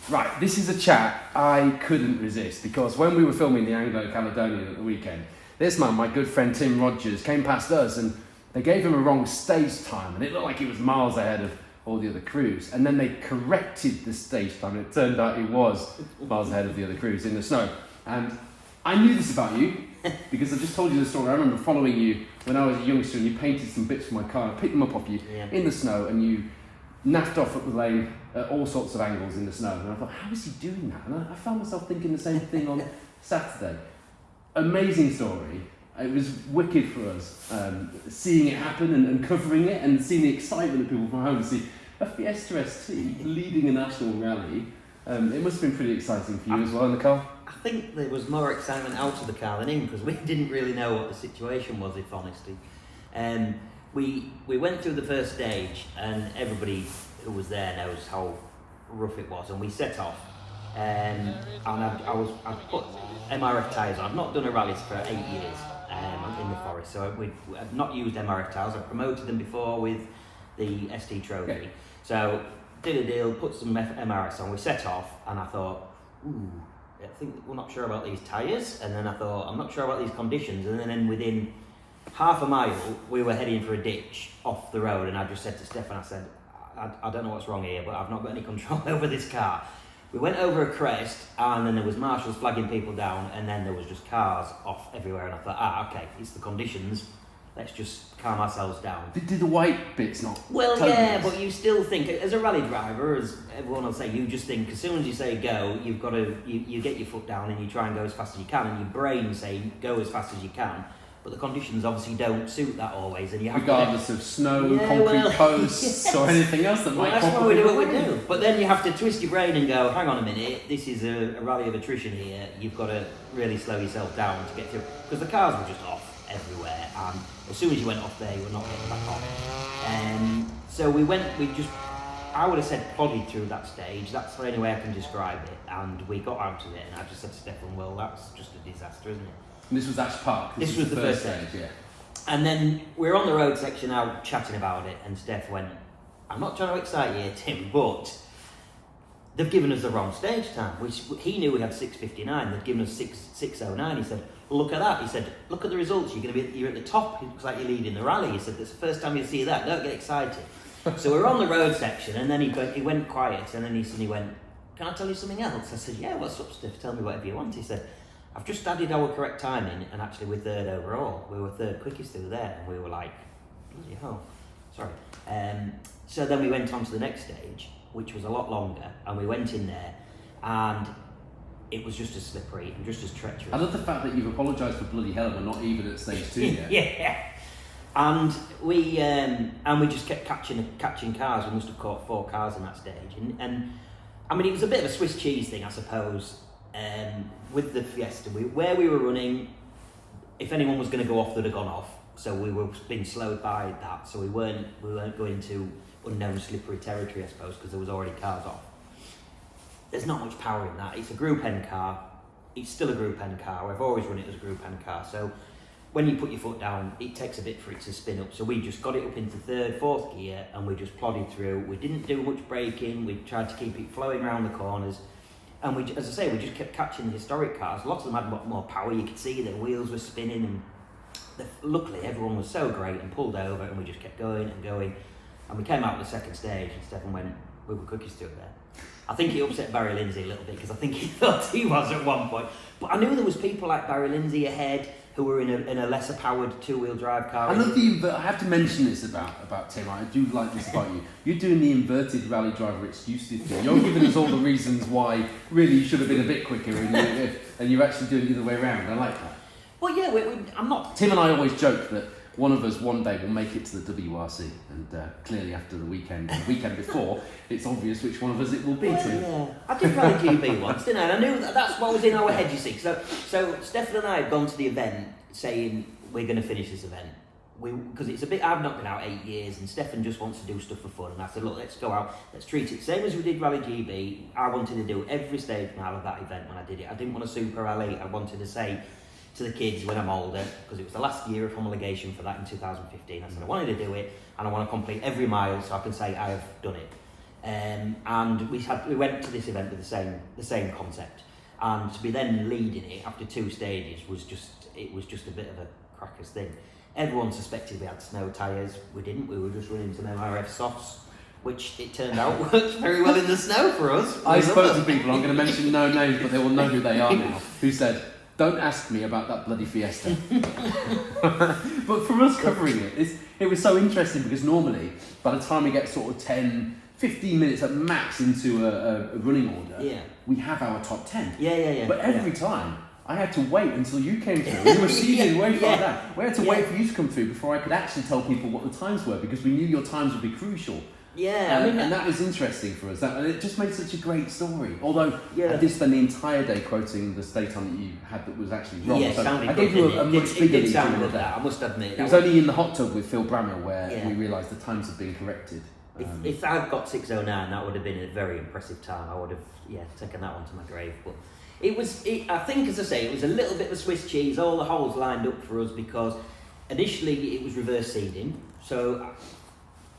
Right, this is a chat I couldn't resist because when we were filming the Anglo Caledonian at the weekend, this man, my good friend Tim Rodgers, came past us and they gave him a wrong stage time and it looked like he was miles ahead of all the other crews. And then they corrected the stage time and it turned out he was miles ahead of the other crews in the snow. And I knew this about you because I just told you the story. I remember following you when I was a youngster and you painted some bits for my car. I picked them up off you in the snow and you naffed off up the lane at all sorts of angles in the snow. And I thought, how is he doing that? And I found myself thinking the same thing on Saturday. Amazing story. It was wicked for us, seeing it happen and covering it and seeing the excitement of people from home to see a Fiesta ST leading a national rally. It must have been pretty exciting for you as well in the car. I think there was more excitement out of the car than in because we didn't really know what the situation was, if honesty. We went through the first stage and everybody who was there knows how rough it was, and we set off and I put MRF tyres on. I've not done a rally for 8 years in the forest, so I've not used MRF tyres. I've promoted them before with the ST trophy. Okay. So did a deal, put some MRS on, we set off and I thought, I think we're not sure about these tyres, and then I thought, I'm not sure about these conditions, and then within half a mile we were heading for a ditch off the road and I just said to Stefan, I said, I don't know what's wrong here, but I've not got any control over this car. We went over a crest and then there was marshals flagging people down and then there was just cars off everywhere and I thought, okay, it's the conditions, let's just calm ourselves down. Did the white bits not? Well, yeah, but you still think, as a rally driver, as everyone will say, you just think as soon as you say go, you've got to, you get your foot down and you try and go as fast as you can and your brain saying go as fast as you can. But the conditions obviously don't suit that always, and you have regardless of snow, concrete posts, or anything else that might. That's why we do what we do. But then you have to twist your brain and go, hang on a minute, this is a rally of attrition here. You've got to really slow yourself down to get through, because the cars were just off everywhere, and as soon as you went off there, you were not getting back on. So we just, I would have said plodded through that stage. That's the only way I can describe it. And we got out of it, and I just said to Stefan, well, that's just a disaster, isn't it? And this was Ash Park. This was the first stage, yeah. And then we're on the road section now chatting about it, and Steph went, I'm not trying to excite you, Tim, but they've given us the wrong stage time, which he knew we had 6:59. They've given us 6:09. He said, look at that. He said, look at the results. You're at the top. It looks like you're leading the rally. He said, that's the first time you see that. Don't get excited. So we're on the road section, and then he went quiet, and then he suddenly went, can I tell you something else? I said, yeah, what's up, Steph? Tell me whatever you want. He said, I've just added our correct timing, and actually we're third overall. We were third quickest through there, and we were like, bloody hell, sorry. So then we went on to the next stage, which was a lot longer, and we went in there, and it was just as slippery and just as treacherous. I love the fact that you've apologised for bloody hell, and we're not even at stage 2 yet. Yeah. And we just kept catching cars. We must have caught 4 cars in that stage, and I mean, it was a bit of a Swiss cheese thing, I suppose. With the Fiesta, where we were running, if anyone was going to go off, they'd have gone off. So we were being slowed by that. So we weren't going to unknown slippery territory, I suppose, because there was already cars off. There's not much power in that. It's a Group N car. It's still a Group N car. I've always run it as a Group N car. So when you put your foot down, it takes a bit for it to spin up. So we just got it up into 3rd, 4th gear, and we just plodded through. We didn't do much braking. We tried to keep it flowing around the corners. And we, as I say, we just kept catching the historic cars. Lots of them had more power. You could see their wheels were spinning, and luckily everyone was so great and pulled over, and we just kept going and going. And we came out of the 2nd stage, and Stefan went, we were quickest through there. I think he upset Barry Lindsay a little bit because I think he thought he was at one point. But I knew there was people like Barry Lindsay ahead who were in a lesser powered 2-wheel drive car. I love I have to mention this about Tim. I do like this about you. You're doing the inverted rally driver excuses thing. You're giving us all the reasons why really you should have been a bit quicker, and you're actually doing it the other way around. I like that. Well, yeah, I'm not. Tim and I always joke that one of us one day will make it to the WRC, and clearly after the weekend before, it's obvious which one of us it will be. Yeah. I did rally GB once, didn't I? And I knew that's what was in our head, you see. So Stefan and I had gone to the event saying we're going to finish this event. Because it's a bit, I've not been out 8 years, and Stefan just wants to do stuff for fun. And I said, look, let's go out, let's treat it same as we did Rally GB. I wanted to do every stage mile of that event when I did it. I didn't want a super rally. I wanted to say to the kids when I'm older, because it was the last year of homologation for that in 2015. I said I wanted to do it, and I want to complete every mile so I can say I have done it. And we went to this event with the same concept, and to be then leading it after 2 stages was just a bit of a crackers thing. Everyone suspected we had snow tyres. We didn't. We were just running some MRF softs, which it turned out worked very well in the snow for us. I spoke to people, I'm going to mention no names, but they will know who they are now, who said, don't ask me about that bloody Fiesta. But for us covering it was so interesting because normally, by the time we get sort of 10, 15 minutes at max into a running order, we have our top 10. Yeah. But every time, I had to wait until you came through. We were seated way far down. We had to wait for you to come through before I could actually tell people what the times were, because we knew your times would be crucial. Yeah, and that was interesting for us. And it just made such a great story. Although I did spend the entire day quoting the state time that you had that was actually wrong. Yeah, so I gave you a much bigger lead than that. I must admit. It was only in the hot tub with `𝑬𝑵𝑵𝑬 where we realised the times had been corrected. If I'd got 6:09, that would have been a very impressive time. I would have taken that one to my grave. But I think, as I say, it was a little bit of Swiss cheese. All the holes lined up for us because initially it was reverse seeding. So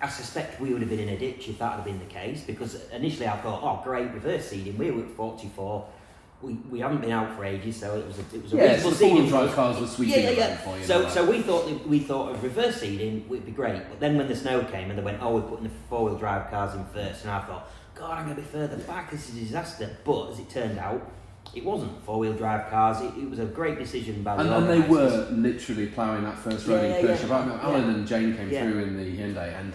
I suspect we would have been in a ditch if that had been the case, because initially I thought, oh great, reverse seeding, we were at 44. We haven't been out for ages, so it was a reasonable seeding. Drive cars were sweeping for you. So we thought of reverse seeding would be great, but then when the snow came and they went, oh, we're putting the 4-wheel drive cars in first, and I thought, God, I'm going to be further back. This is a disaster. But as it turned out, it wasn't 4-wheel drive cars. It was a great decision by the organisers. And they were literally ploughing that first road in Persia. Alan and Jane came through in the Hyundai, and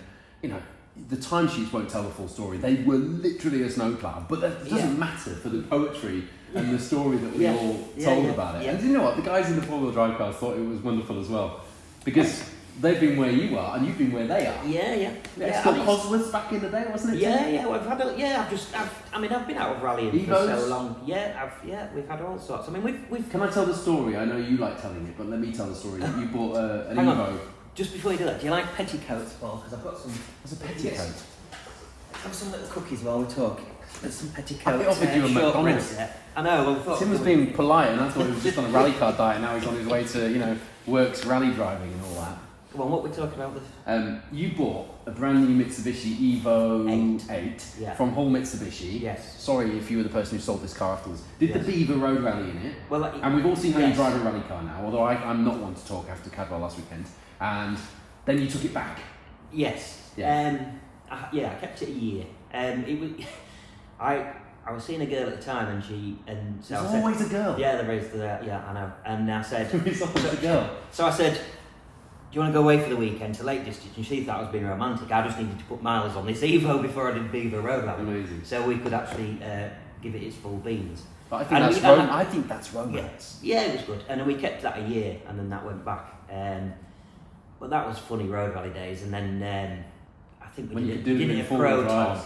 the timesheets won't tell the full story. They were literally a snowplow, but that doesn't matter for the poetry and the story that we all told about it. And you know what? The guys in the 4-wheel drive cars thought it was wonderful as well, because they've been where you are and you've been where they are. Yeah. Scott Cosworth back in the day, wasn't it? I've been out of rallying for so long. We've had all sorts. I mean, we've. Can I tell the story? I know you like telling it, but let me tell the story. You bought an Evo. Just before you do that, do you like petticoats, Paul? Because I've got some. What's a petticoat? Have some little cookies while we're talking. There's some petticoats. I offered you a McDonald's. I know. Tim was being polite, and I thought he was just on a rally car diet. Now he's on his way to, works rally driving and all that. Come on, what we're talking about? You bought a brand new Mitsubishi Evo 8 from Hull Mitsubishi. Yes. Sorry if you were the person who sold this car afterwards. Did the Beaver Road Rally in it? Well, and we've all seen how you drive a rally car now, although I'm not one to talk after Cadwell last weekend. And then you took it back. Yes. I kept it a year. It was. I was seeing a girl at the time, and so there's always a girl. Yeah, there is. Yeah, I know. And I said, there's always a girl. So I said, do you want to go away for the weekend to Lake District? And she thought I was being romantic. I just needed to put miles on this Evo before I did Beaver Road Rally. Amazing. So we could actually give it its full beans. But I think that's romance. Yeah, it was good. And then we kept that a year, and then that went back. But that was funny road rally days. And then I think we did it a pro time.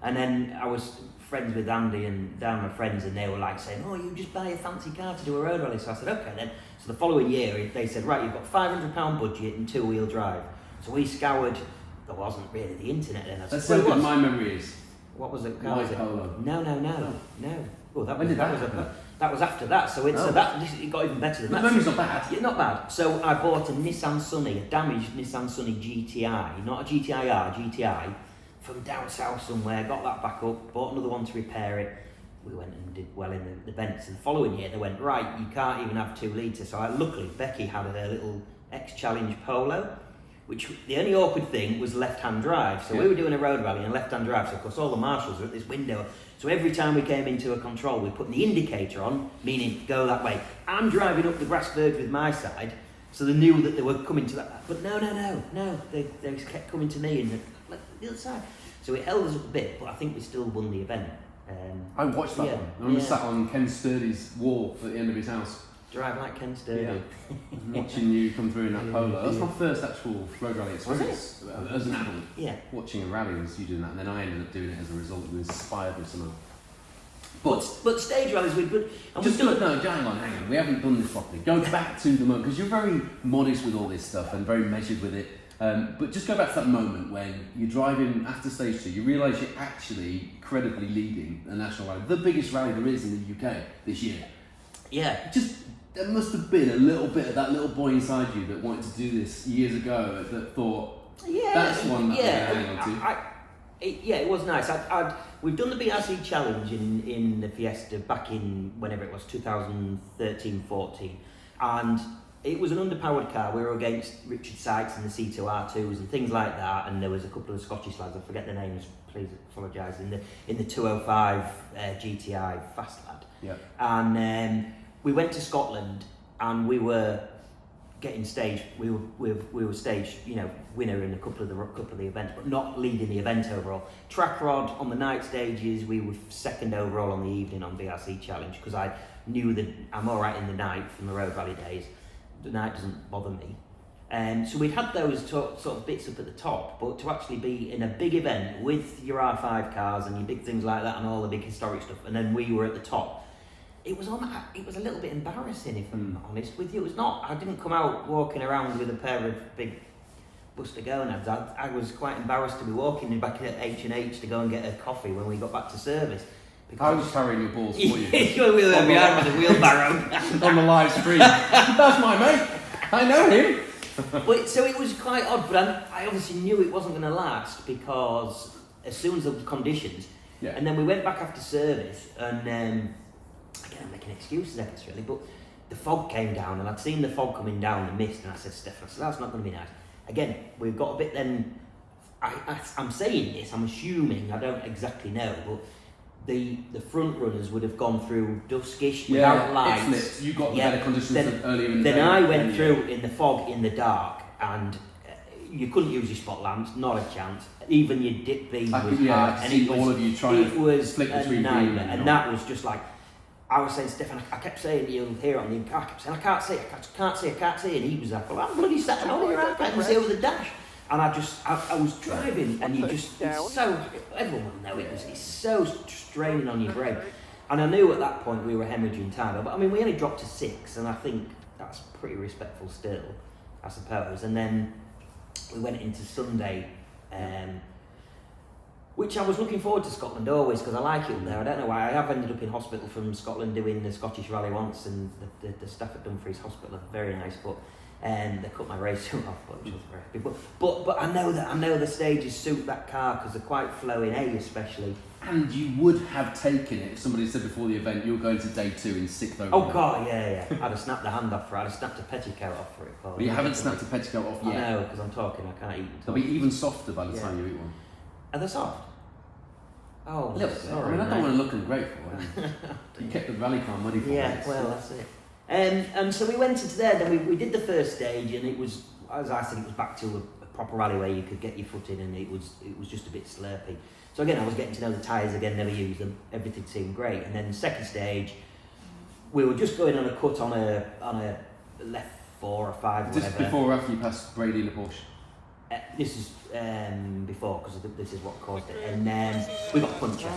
And then I was friends with Andy and Dan, my friends, and they were like saying, oh, you just buy a fancy car to do a road rally. So I said, okay then. So the following year, they said, right, you've got £500 budget and 2-wheel drive. So we scoured, there wasn't really the internet then. That's so good, my memory is. What was it? My Polo. No. Well, when did that happen? That was after that, so it got even better than that. The memory's not bad. Yeah, not bad. So I bought a Nissan Sunny, a damaged Nissan Sunny GTI, not a GTI-R, GTI, from down south somewhere, got that back up, bought another one to repair it. We went and did well in the events. And the following year, they went, right, you can't even have 2 litres. So luckily, Becky had her little X-Challenge Polo, which the only awkward thing was left-hand drive. So we were doing a road rally and left-hand drive, so of course all the marshals were at this window. So every time we came into a control, we put the indicator on, meaning go that way. I'm driving up the grass verge with my side, so they knew that they were coming to that. But no, they kept coming to me and the other side. So it held us up a bit, but I think we still won the event. I watched that one. I was sat on Ken Sturdy's wall at the end of his house. Drive like Ken Sturdy. Yeah. Watching you come through in that Polo. That's my first actual road rally experience. As an adult. Yeah. Watching a rally was you doing that, and then I ended up doing it as a result. It was inspired with some of. But stage rallies we're good. Hang on. We haven't done this properly. Go back to the moment, because you're very modest with all this stuff and very measured with it. But just go back to that moment when you're driving after stage 2, you realise you're actually credibly leading a national rally, the biggest rally there is in the UK this year. Yeah. There must have been a little bit of that little boy inside you that wanted to do this years ago, that thought, that's one that I'm hang on to. It was nice. We've done the BRC challenge in the Fiesta back in whenever it was 2013-14, and it was an underpowered car. We were against Richard Sykes and the C2R2s and things like that, and there was a couple of Scottish lads. I forget their names. Please apologise. In the 205 GTI fast lad. Yeah. And we went to Scotland, and we were getting staged. We were staged, winner in a couple of the events, but not leading the event overall. Track rod on the night stages, we were second overall on the evening on BRC challenge, because I knew that I'm all right in the night from the road rally days. The night doesn't bother me. So we'd had those sort of bits up at the top, but to actually be in a big event with your R5 cars and your big things like that and all the big historic stuff, and then we were at the top. It was a little bit embarrassing, if I'm honest with you. It was not. I didn't come out walking around with a pair of big Buster gonads. I was quite embarrassed to be walking back at H&H to go and get a coffee when we got back to service. I was carrying your balls for you. We were there behind with a wheelbarrow. On the live stream. That's my mate. I know him. But so it was quite odd, but I obviously knew it wasn't going to last, because as soon as the conditions, and then we went back after service, and again, I'm making excuses, I guess, really, but the fog came down, and I'd seen the fog coming down, the mist, and I said, Stefan, that's not going to be nice. Again, we've got a bit then, I'm saying this, I'm assuming, I don't exactly know, but the front runners would have gone through duskish without lights. You got the better conditions earlier in the day. Then I went through in the fog, in the dark, and you couldn't use your spot lamps, not a chance. Even your dip beam was hard, and it was all of you trying to flick between beam, and that was just like, I was saying, Stefan, I kept saying, you'll hear it on the car, I kept saying, I can't see, and he was like, well, I'm bloody sat on your I can see over the dash. And I was driving, and you just, it's so, everyone will know it's so straining on your brain. And I knew at that point we were hemorrhaging time, but I mean, we only dropped to 6, and I think that's pretty respectful still, I suppose. And then we went into Sunday, which I was looking forward to Scotland always, because I like it up there. I don't know why. I have ended up in hospital from Scotland doing the Scottish Rally once, and the staff at Dumfries Hospital are very nice, but they cut my race suit off, which was very happy. But I know the stages suit that car, because they're quite flowing, especially. And you would have taken it if somebody said before the event you're going to day 2 in 6th overall. Oh God, yeah. I'd have snapped the hand off for it. I'd have snapped a petticoat off for it. But you haven't snapped a petticoat off yet. I know, because I'm talking, I can't eat. They'll be even softer by the time you eat one. Are they soft? Oh, a little bit. I mean, I don't want to look ungrateful. You kept the rally car muddy for me. Yeah, well, that's it. And so we went into there, then we did the first stage, and it was, as I said, it was back to a proper rally where you could get your foot in, and it was just a bit slurpy. So again, I was getting to know the tyres again, never used them, everything seemed great. And then the second stage, we were just going on a cut on a left 4 or 5, whatever. Just before or after you passed Brady in the Porsche? This is before, because this is what caused it. And we got puncture.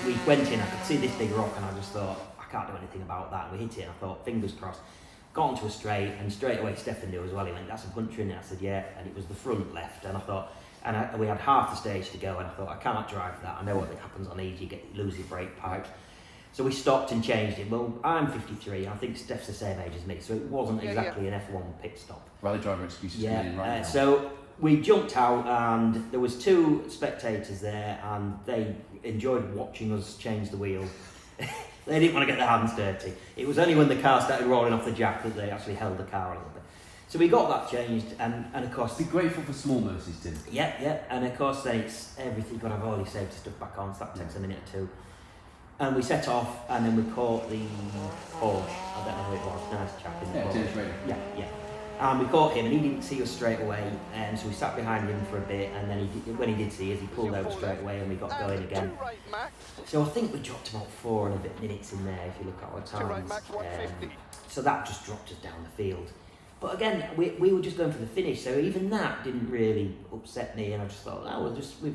We went in, I could see this big rock, and I just thought, I can't do anything about that. And we hit it, and I thought, fingers crossed. Got onto a straight, and straight away Stefan knew as well. He went, that's a puncture in it. I said, yeah, and it was the front left. And I thought, we had half the stage to go, and I thought, I can't drive that. I know what happens on these, you lose your brake pipes. So we stopped and changed it. Well, I'm 53, and I think Steph's the same age as me, so it wasn't exactly an F1 pit stop. Rally driver excuses coming in right now. So we jumped out, and there was 2 spectators there, and they enjoyed watching us change the wheel. They didn't want to get their hands dirty. It was only when the car started rolling off the jack that they actually held the car a little bit. So we got that changed, and of course... Be grateful for small mercies, Tim. Yeah, and of course then it's everything, you've got to have all your safety stuff back on, so that takes a minute or 2. And we set off, and then we caught the Porsche, I don't know who it was, nice chap in the Porsche. James Rader. Yeah. And we caught him, and he didn't see us straight away, and so we sat behind him for a bit, and then when he did see us, he pulled over straight away, and we got going again. So I think we dropped about 4 and a bit minutes in there, if you look at our times. So that just dropped us down the field. But again, we were just going for the finish, so even that didn't really upset me, and I just thought,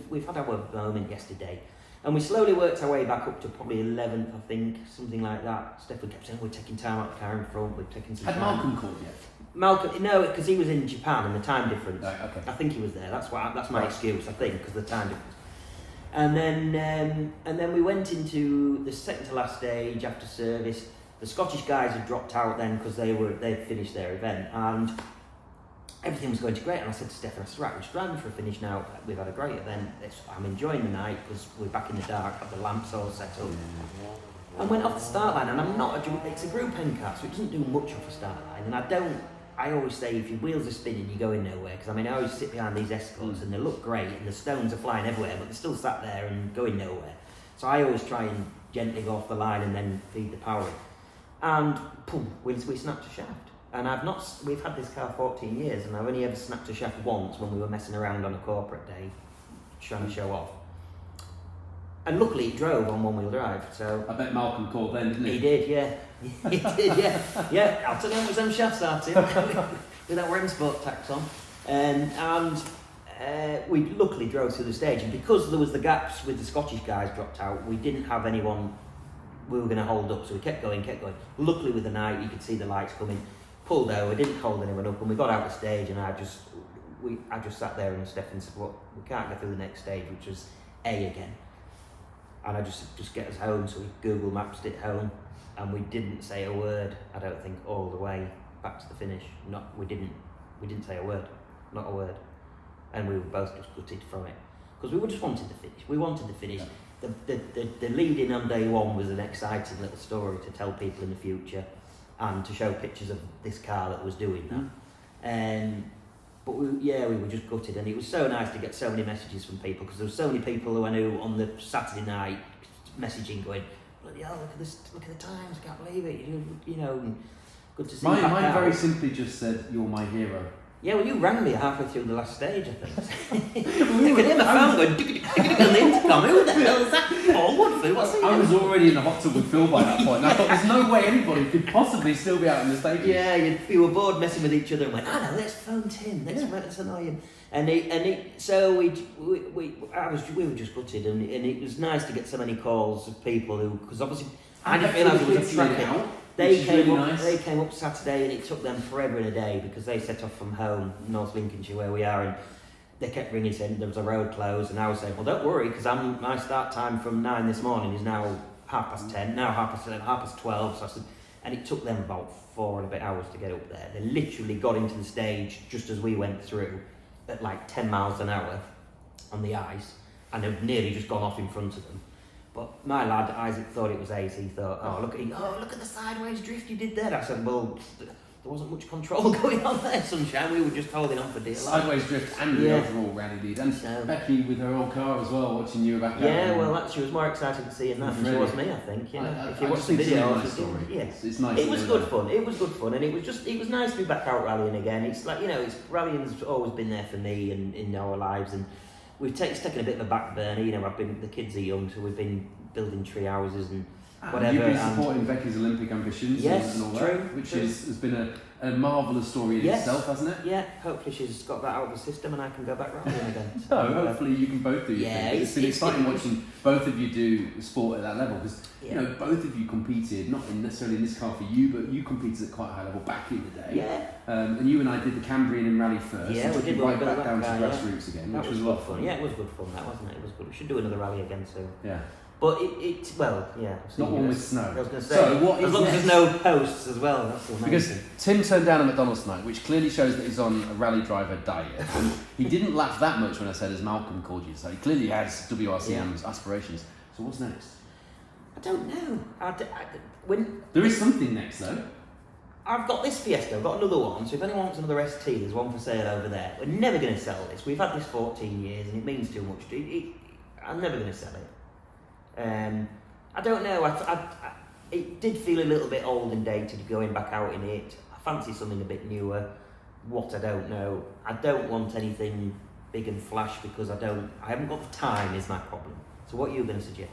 we've had our moment yesterday. And we slowly worked our way back up to probably 11th, I think, something like that. Stefan kept saying, we're taking time out the car in front, we're taking some time. Had Malcolm called yet? Malcolm, no, because he was in Japan and the time difference. Right, okay. I think he was there. That's my excuse, I think, because the time difference. And then we went into the second to last stage after service. The Scottish guys had dropped out then because they'd finished their event, and everything was going to great, and I said to Stefan, I said, right, we're just driving for a finish now. We've had a great event. I'm enjoying the night because we're back in the dark, have the lamps all set up. And went off the start line, and it's a Group N car, so it doesn't do much off the start line. And I always say, if your wheels are spinning, you're going nowhere. Because I always sit behind these escorts and they look great, and the stones are flying everywhere, but they're still sat there and going nowhere. So I always try and gently go off the line and then feed the power in. And boom, we snapped a shaft. And we've had this car 14 years, and I've only ever snapped a shaft once when we were messing around on a corporate day, trying to show off. And luckily it drove on one-wheel drive, so... I bet Malcolm called then, didn't he? He did, yeah. He did, yeah. Yeah, I'll tell you what them shafts are, Tim, with that 𝑬𝑵𝑶𝑼𝑗𝑚 tax on. We luckily drove through the stage, and because there was the gaps with the Scottish guys dropped out, we didn't have anyone we were going to hold up, so we kept going. Luckily with the night, you could see the lights coming. Pulled over, didn't hold anyone up, and we got out the stage, and I just sat there, and Stefan said, well, we can't get through the next stage, which was A again. And I just get us home, so we Google Mapped it home, and we didn't say a word, I don't think, all the way back to the finish. We didn't say a word, not a word. And we were both just gutted from it. Because we just wanted the finish. We wanted the finish. The lead-in on day one was an exciting little story to tell people in the future, and to show pictures of this car that was doing that. But we were just gutted, and it was so nice to get so many messages from people, because there were so many people who I knew on the Saturday night messaging, going, bloody hell, look at the times, I can't believe it, you know, and good to see you back Mine out. very simply just said, you're my hero. Yeah, well, you rang me halfway through the last stage, I think. I could hear my phone going, on the intercom. Who the hell is that? Paul Woodford, what's he I was doing? already in the hot tub with Phil by that point, and I thought, there's no way anybody could possibly still be out in the stage. Yeah, you were bored messing with each other and went, I know, let's phone Tim, let's annoy him. So we were just gutted, and it was nice to get so many calls of people who, because obviously I didn't realise it was a track. They came up Saturday, and it took them forever in a day, because they set off from home, North Lincolnshire, where we are, and they kept ringing saying there was a road closed, and I was saying, well, don't worry, because my start time from 9 this morning is now 10:30, now 11:30, 12:30. So I said, and it took them about 4 and a bit hours to get up there. They literally got into the stage just as we went through at like 10 miles an hour on the ice, and they've nearly just gone off in front of them. But my lad Isaac thought it was ace. He thought, look at the sideways drift you did there. I said, well, there wasn't much control going on there, sunshine. We were just holding on for dear life. Sideways drift and the overall rally lead. And Becky with her old car as well, watching you back out. Yeah, well, she was more excited to see in that than she was me, I think. You know, if you watch the video, it's nice. It was good fun. It was good fun, and it was nice to be back out rallying again. It's like, rallying's always been there for me and in our lives, and it's taken a bit of a back burner. The kids are young, so we've been building tree houses and whatever. You've been supporting Becky's Olympic ambitions and all that, which has been a marvellous story in itself, hasn't it? Yeah, hopefully she's got that out of the system and I can go back rallying again. So, hopefully you can both do your thing. It's been exciting watching both of you do sport at that level, because both of you competed, not necessarily in this car for you, but you competed at quite a high level back in the day. Yeah. And you and I did the Cambrian in rally first. Yeah, we did right back down to grassroots again, which was a lot of fun. Yeah, it was good fun, that, wasn't it? It was good. We should do another rally again soon. Yeah. But it's not one with snow. I was going to say, so what as long as there's no posts as well, that's the main because thing. Tim turned down a McDonald's tonight, which clearly shows that he's on a rally driver diet. And he didn't laugh that much when I said, as Malcolm called you, so he clearly has WRC aspirations. So what's next? I don't know. There is something next though. I've got this Fiesta, I've got another one, so if anyone wants another ST, there's one for sale over there. We're never going to sell this. We've had this 14 years and it means too much. I'm never going to sell it. I don't know, it did feel a little bit old and dated going back out in it. I fancy something a bit newer. What, I don't know. I don't want anything big and flash because I haven't got the time is my problem. So what are you going to suggest?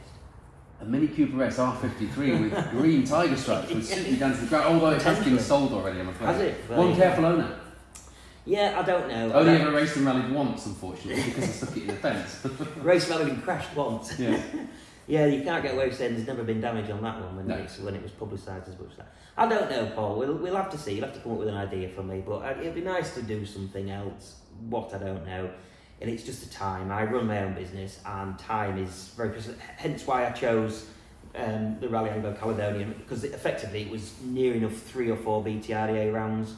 A Mini Cooper S R53 with green tiger stripes would suit me down to the ground, although it has been sold already, I'm afraid. Has it? One careful owner. Yeah, I don't know. Only ever raced and rallied once, unfortunately, because I stuck it in the fence. Race rallied and crashed once. Yeah. Yeah, you can't get away with saying there's never been damage on that one when it was publicised as much as that. I don't know, Paul. We'll have to see. You'll have to come up with an idea for me. But it'd be nice to do something else. What, I don't know. And it's just the time. I run my own business and time is very precious. Hence why I chose the Rally Anglo Caledonian, because effectively it was near enough 3 or 4 BTRDA rounds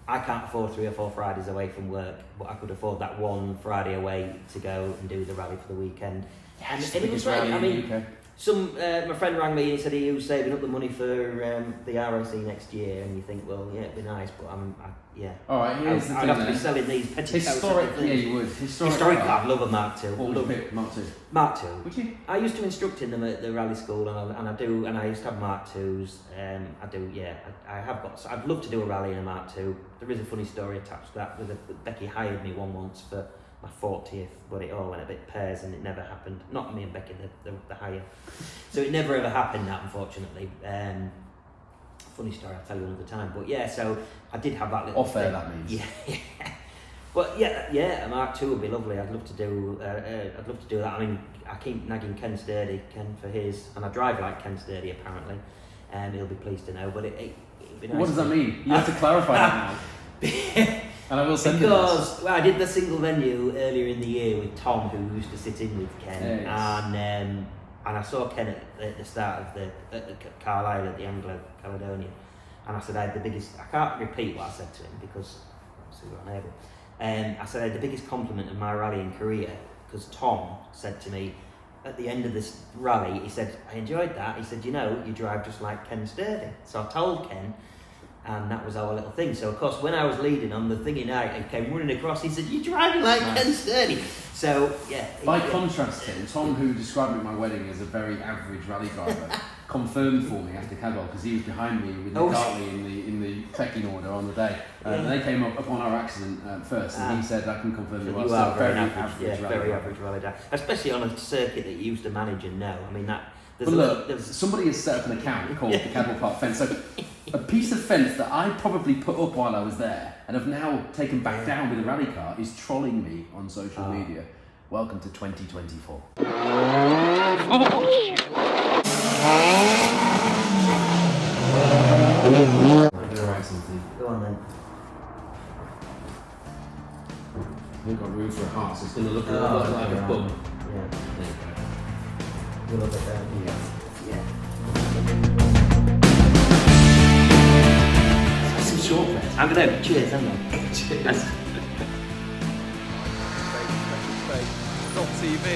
I can't afford 3 or 4 Fridays away from work, but I could afford that one Friday away to go and do the rally for the weekend. Yes, and it was great. I mean, UK. my friend rang me and said he was saving up the money for the RAC next year, and you think, well, yeah, it'd be nice, but yeah. All right, here's the I'd thing. have to be selling these petticoats. Historically, yeah, you would. Historically, I'd love a Mark II. What would you pick? Mark II. Mark II. Would you? I used to instruct in them at the rally school, and I used to have Mark IIs. I do, yeah. I have got. I'd love to do a rally in a Mark II. There is a funny story attached to that. Becky hired me one once for my 40th, but it all went a bit pairs and it never happened. Not me and Becky, the hire. So it never ever happened, that, unfortunately. Funny story, I'll tell you another time. But yeah, so I did have that little Off-air, thing. that means. Yeah. But yeah, a Mark II would be lovely. I'd love to do that. I mean, I keep nagging Ken for his, and I drive like Ken Sturdy apparently, and he'll be pleased to know. But it'd be nice. What does that mean? You have to clarify that now. And I will send because I did the single venue earlier in the year with Tom, who used to sit in with Ken, yes. And I saw Ken at the start of at Carlisle at the Anglo Caledonian, and I said I had the biggest. I can't repeat what I said to him because obviously we're unable. I said I had the biggest compliment of my rallying career because Tom said to me at the end of this rally, he said, I enjoyed that. He said, you know, you drive just like Ken Sturdy. So I told Ken, and that was our little thing. So of course, when I was leading on the thingy night, he came running across. He said, "You're driving like Ken Sturdy." So yeah. By contrast, Tom, who described me at my wedding as a very average rally driver, confirmed for me after Cadwell because he was behind me with the Cartley in the pecking order on the day. And they came up upon our accident first, and he said, "I can confirm you was are very average rally driver, especially on a circuit that you used to manage and know. I mean that. But look, somebody has set up an account called the Cadwell Park Fence. So a piece of fence that I probably put up while I was there and have now taken back down with a rally car is trolling me on social media. Welcome to 2024. Go on then. We've got room for a heart, so it's going to look a lot like a bum. Yeah. There you go. A little bit down. Yeah. That's some shortcut. I'm gonna cheers, hang on. Cheers. TV.